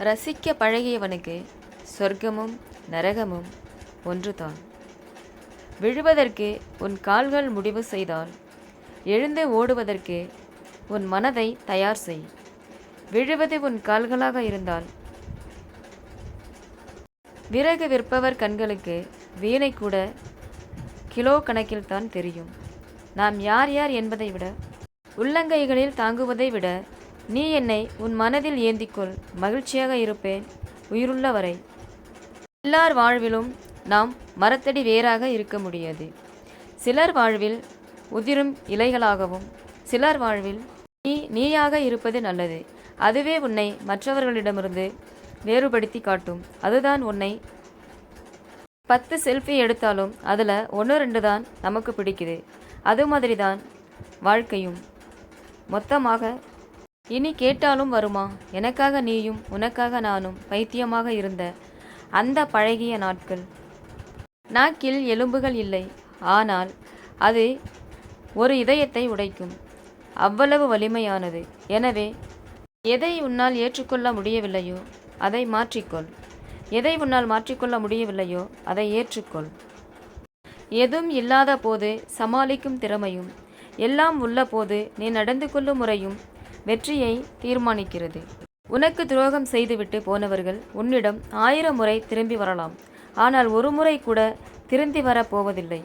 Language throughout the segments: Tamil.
ரசிக்க பழகியவனுக்கு சொர்க்கமும் நரகமும் ஒன்றுதான். விழுவதற்கு உன் கால்கள் முடிவு செய்தால் எழுந்து ஓடுவதற்கு உன் மனதை தயார் செய். விழுவது உன் கால்களாக இருந்தால் விறகு விற்பவர் கண்களுக்கு வீணை கூட கிலோ கணக்கில் தான் தெரியும். நாம் யார் யார் என்பதை விட உள்ளங்கைகளில் தாங்குவதை விட நீ என்னை உன் மனதில் ஏந்திக்கொள். மகிழ்ச்சியாக இருப்பேன் உயிருள்ள வரை. எல்லார் வாழ்விலும் நாம் மரத்தடி வேறாக இருக்க முடியாது. சிலர் வாழ்வில் உதிரும் இலைகளாகவும் சிலர் வாழ்வில் நீயாக இருப்பது நல்லது. அதுவே உன்னை மற்றவர்களிடமிருந்து வேறுபடுத்தி காட்டும். அதுதான் உன்னை 10 செல்ஃபி எடுத்தாலும் அதில் 1-2 தான் நமக்கு பிடிக்குது. அது மாதிரி தான் வாழ்க்கையும். மொத்தமாக இனி கேட்டாலும் வருமா? எனக்காக நீயும் உனக்காக நானும் பைத்தியமாக இருந்த அந்த பழகிய நாட்கள். நாக்கில் எலும்புகள் இல்லை, ஆனால் அது ஒரு இதயத்தை உடைக்கும். அவ்வளவு வலிமையானது. எனவே எதை உன்னால் ஏற்றுக்கொள்ள முடியவில்லையோ அதை மாற்றிக்கொள். எதை உன்னால் மாற்றிக்கொள்ள முடியவில்லையோ அதை ஏற்றுக்கொள். எதுவும் இல்லாத போது சமாளிக்கும் திறமையும் எல்லாம் உள்ள போது நீ நடந்து கொள்ளும் முறையும் வெற்றியை தீர்மானிக்கிறது. உனக்கு துரோகம் செய்துவிட்டு போனவர்கள் உன்னிடம் 1000 முறை திரும்பி வரலாம். ஆனால் ஒரு முறை கூட திரும்பி வரப்போவதில்லை.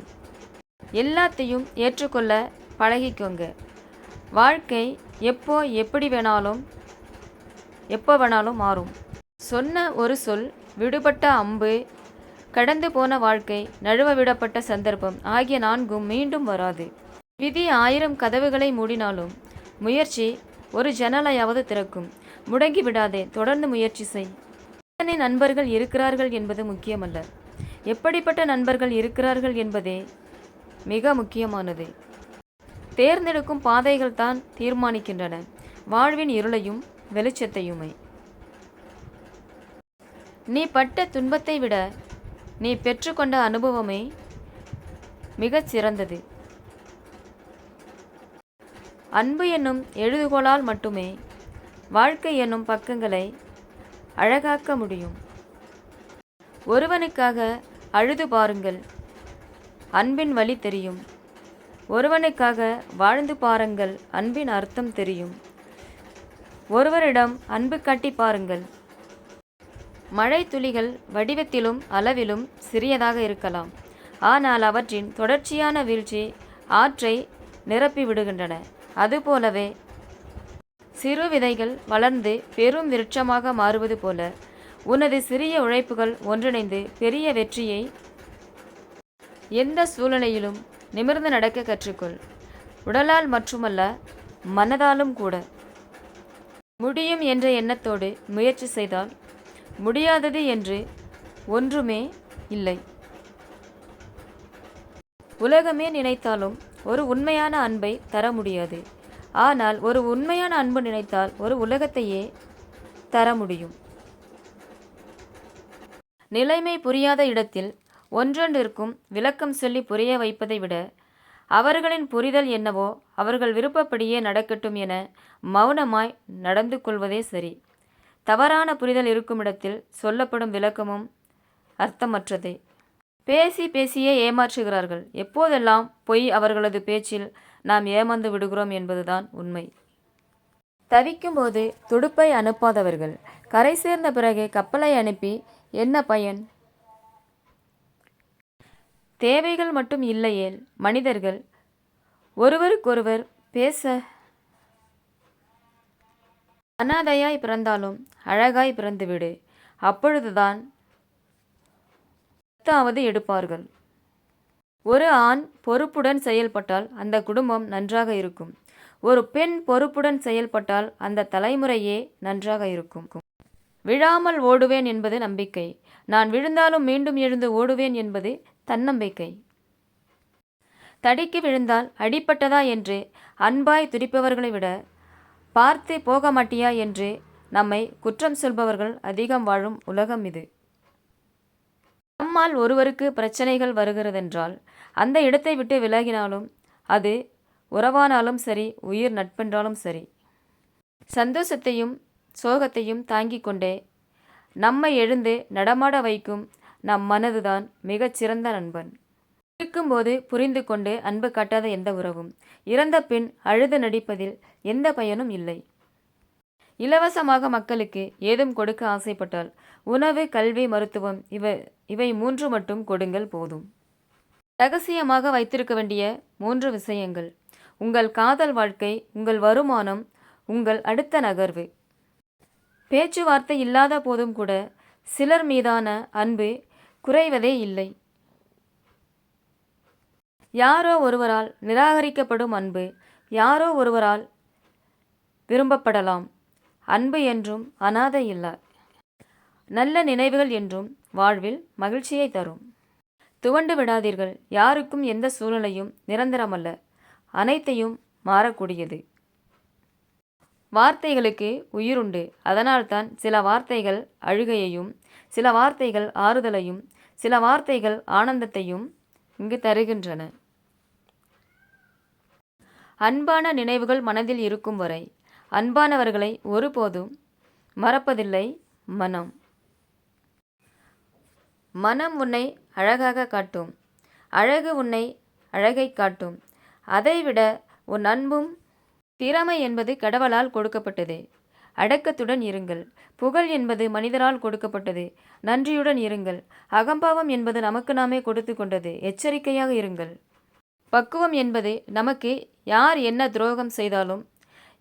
எல்லாத்தையும் ஏற்றுக்கொள்ள பழகிக்கோங்க. வாழ்க்கை எப்போ வேணாலும் மாறும். சொன்ன ஒரு சொல், விடுபட்ட அம்பு, கடந்து போன வாழ்க்கை, நழுவ விடப்பட்ட சந்தர்ப்பம் ஆகிய 4ம் மீண்டும் வராது. விதி 1000 கதவுகளை மூடினாலும் முயற்சி ஒரு ஜன்னலையாவது திறக்கும். முடங்கி விடாதே, தொடர்ந்து முயற்சி செய். எத்தனை நண்பர்கள் இருக்கிறார்கள் என்பது முக்கியமல்ல, எப்படிப்பட்ட நண்பர்கள் இருக்கிறார்கள் என்பதே மிக முக்கியமானது. தேர்ந்தெடுக்கும் பாதைகள் தான் தீர்மானிக்கின்றன வாழ்வின் இருளையும் வெளிச்சத்தையுமே. நீ பட்ட துன்பத்தை விட நீ பெற்றுக்கொண்ட அனுபவமே மிகச் சிறந்தது. அன்பு என்னும் எழுதுகோளால் மட்டுமே வாழ்க்கை என்னும் பக்கங்களை அழகாக்க முடியும். ஒருவனுக்காக அழுது பாருங்கள், அன்பின் வழி தெரியும். ஒருவனுக்காக வாழ்ந்து பாருங்கள், அன்பின் அர்த்தம் தெரியும். ஒருவரிடம் அன்பு காட்டி பாருங்கள். மழை துளிகள் வடிவத்திலும் அளவிலும் சிறியதாக இருக்கலாம், ஆனால் அவற்றின் தொடர்ச்சியான வீழ்ச்சி ஆற்றை நிரப்பி விடுகின்றன. அதுபோலவே சிறு விதைகள் வளர்ந்து பெரும் விருட்சமாக மாறுவது போல உனது சிறிய உழைப்புகள் ஒன்றிணைந்து பெரிய வெற்றியை. எந்த சூழ்நிலையிலும் நிமிர்ந்து நடக்க கற்றுக்கொள். உடலால் மட்டுமல்ல, மனதாலும் கூட. முடியும் என்ற எண்ணத்தோடு முயற்சி செய்தால் முடியாதது என்று ஒன்றுமே இல்லை. உலகமே நினைத்தாலும் ஒரு உண்மையான அன்பை தர முடியாது. ஆனால் ஒரு உண்மையான அன்பு நினைத்தால் ஒரு உலகத்தையே தர முடியும். நிலைமை புரியாத இடத்தில் ஒன்றொன்றிற்கும் விளக்கம் சொல்லி புரிய வைப்பதை விட அவர்களின் புரிதல் என்னவோ அவர்கள் விருப்பப்படியே நடக்கட்டும் என மௌனமாய் நடந்து கொள்வதே சரி. தவறான புரிதல் இருக்கும் இடத்தில் சொல்லப்படும் விளக்கமும் அர்த்தமற்றதே. பேசியே ஏமாற்றுகிறார்கள். எப்போதெல்லாம் பொய் அவர்களது பேச்சில் நாம் ஏமாந்து விடுகிறோம் என்பதுதான் உண்மை. தவிக்கும்போது துடுப்பை அனுப்பாதவர்கள் கரை சேர்ந்த பிறகு கப்பலை அனுப்பி என்ன பயன்? தேவைகள் மட்டும் இல்லையேல் மனிதர்கள் ஒருவருக்கொருவர் பேச. அனாதையாய் பிறந்தாலும் அழகாய் பிறந்துவிடு. அப்பொழுதுதான் எடுப்பார்கள். ஒரு ஆண் பொறுப்புடன் செயல்பட்டால் அந்த குடும்பம் நன்றாக இருக்கும். ஒரு பெண் பொறுப்புடன் செயல்பட்டால் அந்த தலைமுறையே நன்றாக இருக்கும். விழாமல் ஓடுவேன் என்பது நம்பிக்கை. நான் விழுந்தாலும் மீண்டும் எழுந்து ஓடுவேன் என்பது தன்னம்பிக்கை. தடிக்கு விழுந்தால் அடிப்பட்டதா என்று அன்பாய் துடிப்பவர்களை விட பார்த்து போக மாட்டியா என்று நம்மை குற்றம் சொல்பவர்கள் அதிகம் வாழும் உலகம் இது. நம்மால் ஒருவருக்கு பிரச்சனைகள் வருகிறதென்றால் அந்த இடத்தை விட்டு விலகினாலும் அது உறவானாலும் சரி, உயிர் நட்பென்றாலும் சரி, சந்தோஷத்தையும் சோகத்தையும் தாங்கிக் கொண்டே நம்மை எழுந்து நடமாட வைக்கும் நம் மனதுதான் மிகச்சிறந்த நண்பன். இருக்கும்போது புரிந்து கொண்டு அன்பு காட்டாத எந்த உறவும் இறந்த பின் அழுது நடிப்பதில் எந்த பயனும் இல்லை. இலவசமாக மக்களுக்கு ஏதும் கொடுக்க ஆசைப்பட்டால் உணவு, கல்வி, மருத்துவம் இவை 3 மட்டும் கொடுங்கள் போதும். ரகசியமாக வைத்திருக்க வேண்டிய 3 விஷயங்கள்: உங்கள் காதல் வாழ்க்கை, உங்கள் வருமானம், உங்கள் அடுத்த நகர்வு. பேச்சுவார்த்தை இல்லாத போதும் கூட சிலர் மீதான அன்பு குறைவதே இல்லை. யாரோ ஒருவரால் நிராகரிக்கப்படும் அன்பு யாரோ ஒருவரால் விரும்பப்படலாம். அன்பு என்றும் அனாதை இல்ல. நல்ல நினைவுகள் என்றும் வாழ்வில் மகிழ்ச்சியை தரும். துவண்டு விடாதீர்கள். யாருக்கும் எந்த சூழ்நிலையும் நிரந்தரமல்ல. அனைத்தையும் மாறக்கூடியது. வார்த்தைகளுக்கு உயிருண்டு. அதனால்தான் சில வார்த்தைகள் அழுகையையும், சில வார்த்தைகள் ஆறுதலையும், சில வார்த்தைகள் ஆனந்தத்தையும் இங்கு தருகின்றன. அன்பான நினைவுகள் மனதில் இருக்கும் வரை அன்பானவர்களை ஒருபோதும் மறப்பதில்லை மனம். மனம் உன்னை அழகாக காட்டும். அழகு உன்னை அழகை காட்டும். அதைவிட உன் அன்பும். திறமை என்பது கடவுளால் கொடுக்கப்பட்டது. அடக்கத்துடன் இருங்கள். புகழ் என்பது மனிதரால் கொடுக்கப்பட்டது. நன்றியுடன் இருங்கள். அகம்பாவம் என்பது நமக்கு நாமே கொடுத்து கொண்டது. எச்சரிக்கையாக இருங்கள். பக்குவம் என்பது நமக்கு யார் என்ன துரோகம் செய்தாலும்,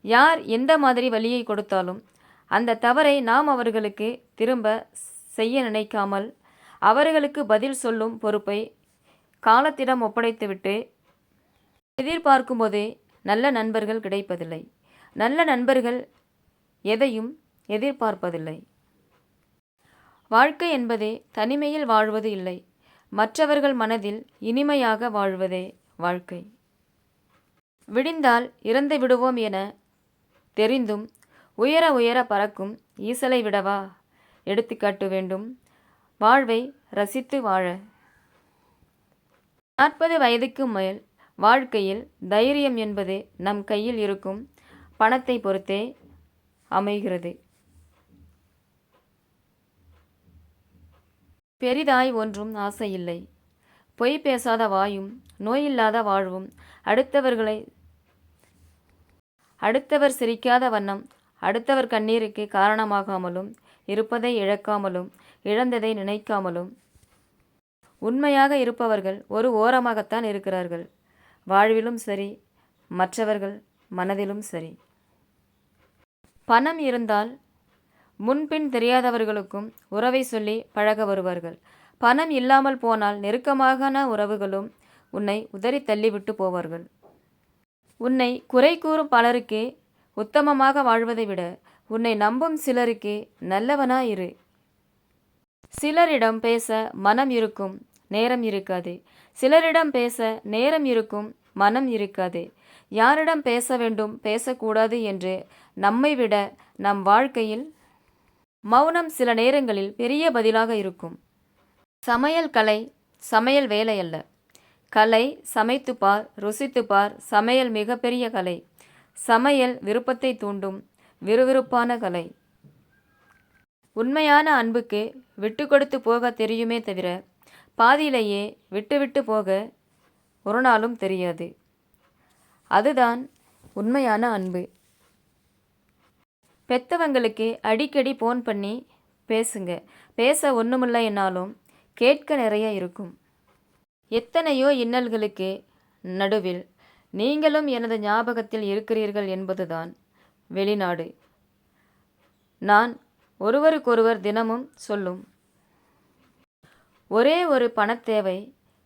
யார் எந்த மாதிரி வலியை கொடுத்தாலும் அந்த தவறை நாம் அவர்களுக்கு திரும்ப செய்ய நினைக்காமல் அவர்களுக்கு பதில் சொல்லும் பொறுப்பை காலத்திடம் ஒப்படைத்துவிட்டு எதிர்பார்க்கும்போதே நல்ல நண்பர்கள் கிடைப்பதில்லை. நல்ல நண்பர்கள் எதையும் எதிர்பார்ப்பதில்லை. வாழ்க்கை என்பதே தனிமையில் வாழ்வது இல்லை, மற்றவர்கள் மனதில் இனிமையாக வாழ்வதே வாழ்க்கை. விடிந்தால் இறந்து விடுவோம் என தெரிந்தும் உயர உயர பறக்கும் ஈசலை விடவா எடுத்துக்காட்டு வேண்டும் வாழ்வை ரசித்து வாழ. 40 வயதுக்கு மேல் வாழ்க்கையில் தைரியம் என்பது நம் கையில் இருக்கும் பணத்தை பொறுத்தே அமைகிறது. பெரிதாய் ஒன்றும் ஆசையில்லை. பொய் பேசாத வாயும், நோயில்லாத வாழ்வும், அடுத்தவர் சிரிக்காத வண்ணம், அடுத்தவர் கண்ணீருக்கு காரணமாகாமலும், இருப்பதை இழக்காமலும், இழந்ததை நினைக்காமலும் உண்மையாக இருப்பவர்கள் ஒரு ஓரமாகத்தான் இருக்கிறார்கள். வாழ்விலும் சரி, மற்றவர்கள் மனதிலும் சரி. பணம் இருந்தால் முன்பின் தெரியாதவர்களுக்கும் உறவை சொல்லி பழக வருவார்கள். பணம் இல்லாமல் போனால் நெருக்கமான உறவுகளும் உன்னை உதறி தள்ளிவிட்டு போவார்கள். உன்னை குறை கூறும் பலருக்கு உத்தமமாக வாழ்வதை விட உன்னை நம்பும் சிலருக்கு நல்லவனாயிரு. சிலரிடம் பேச மனம் இருக்கும், நேரம் இருக்காது. சிலரிடம் பேச நேரம் இருக்கும், மனம் இருக்காது. யாரிடம் பேச வேண்டும், பேசக்கூடாது என்று நம்மை விட நம் வாழ்க்கையில் மௌனம் சில நேரங்களில் பெரிய பதிலாக இருக்கும். சமையல் கலை சமையல் வேலை அல்ல. கலை சமைத்துப்பார், ருசித்துப்பார். சமையல் மிகப்பெரிய கலை. சமையல் விருப்பத்தை தூண்டும் விறுவிறுப்பான கலை. உண்மையான அன்புக்கு விட்டு கொடுத்து போக தெரியுமே தவிர பாதியிலேயே விட்டு போக ஒரு நாளும் தெரியாது. அதுதான் உண்மையான அன்பு. பெத்தவங்களுக்கு அடிக்கடி போன் பண்ணி பேசுங்க. பேச ஒன்றுமில்ல என்னாலும் கேட்க நிறைய இருக்கும். எத்தனையோ இன்னல்களுக்கு நடுவில் நீங்களும் எனது ஞாபகத்தில் இருக்கிறீர்கள் என்பதுதான் வெளிநாடு. நான் ஒருவருக்கொருவர் தினமும் சொல்லும் ஒரே ஒரு பணத்தேவை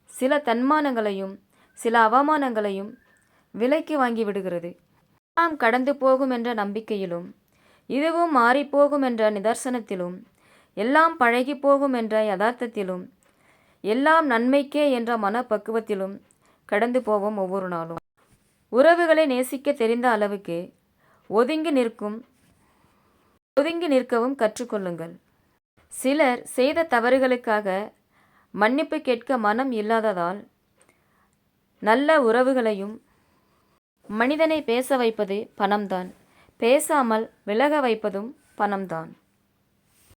சில தன்மானங்களையும் சில அவமானங்களையும் விலைக்கு வாங்கி விடுகிறது. நாம் கடந்து போகும் என்ற நம்பிக்கையிலும், இதுவும் மாறிப்போகும் என்ற நிதர்சனத்திலும், எல்லாம் பழகி போகும் என்ற யதார்த்தத்திலும், எல்லாம் நன்மைக்கே என்ற மனப்பக்குவத்திலும் கடந்து போவோம் ஒவ்வொரு நாளும். உறவுகளை நேசிக்க தெரிந்த அளவுக்கு ஒதுங்கி நிற்கவும் கற்றுக்கொள்ளுங்கள். சிலர் செய்த தவறுகளுக்காக மன்னிப்பு கேட்க மனம் இல்லாததால் நல்ல உறவுகளையும் மனிதனை பேச வைப்பது பணம்தான். பேசாமல் விலக வைப்பதும் பணம்தான்.